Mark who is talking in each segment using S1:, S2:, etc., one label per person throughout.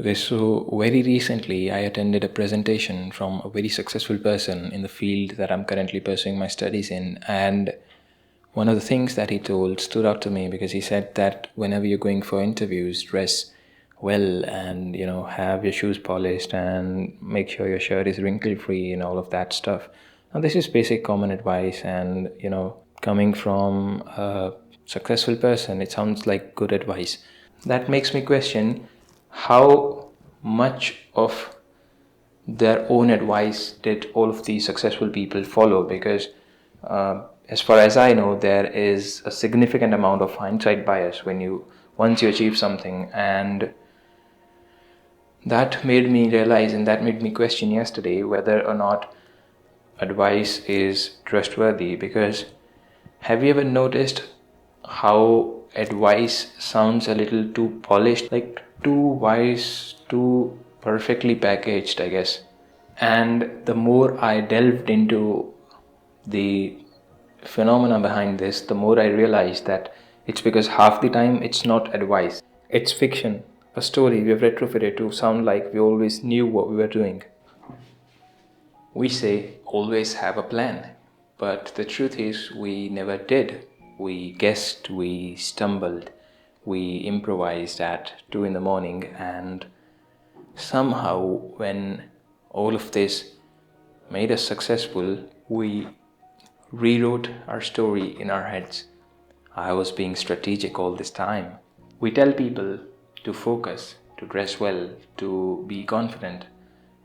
S1: Okay, so very recently I attended a presentation from a very successful person in the field that I'm currently pursuing my studies in. And one of the things that he told stood out to me because he said that whenever you're going for interviews, dress well and have your shoes polished and make sure your shirt is wrinkle free and all of that stuff. Now this is basic common advice, and coming from a successful person, it sounds like good advice. That makes me question how much of their own advice did all of these successful people follow, because as far as I know, there is a significant amount of hindsight bias once you achieve something. And that made me realize, and that made me question yesterday whether or not advice is trustworthy. Because have you ever noticed how advice sounds a little too polished, like too wise, too perfectly packaged, I guess? And the more I delved into the phenomena behind this, the more I realized that it's because half the time it's not advice, it's fiction, a story we've retrofitted to sound like we always knew what we were doing. We say always have a plan, but the truth is we never did. We guessed, we stumbled, we improvised at 2 in the morning, and somehow when all of this made us successful, we rewrote our story in our heads. I was being strategic all this time. We tell people to focus, to dress well, to be confident,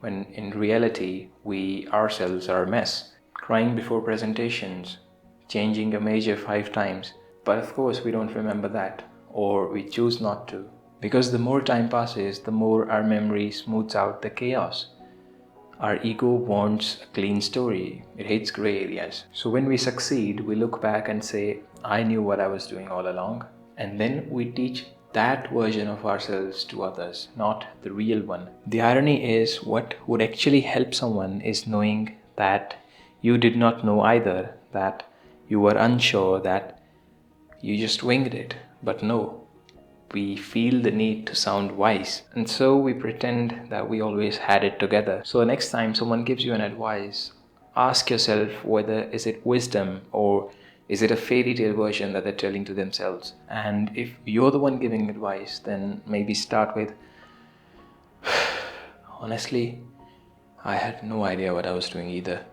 S1: when in reality we ourselves are a mess. Crying before presentations, changing a major 5 times. But of course we don't remember that, or we choose not to. Because the more time passes, the more our memory smooths out the chaos. Our ego wants a clean story. It hates gray areas. So when we succeed, we look back and say, I knew what I was doing all along. And then we teach that version of ourselves to others, not the real one. The irony is, what would actually help someone is knowing that you did not know either, that you were unsure, that you just winged it. But no, we feel the need to sound wise, and so we pretend that we always had it together. So next time someone gives you an advice, ask yourself whether is it wisdom or is it a fairy tale version that they're telling to themselves. And if you're the one giving advice, then maybe start with, honestly, I had no idea what I was doing either.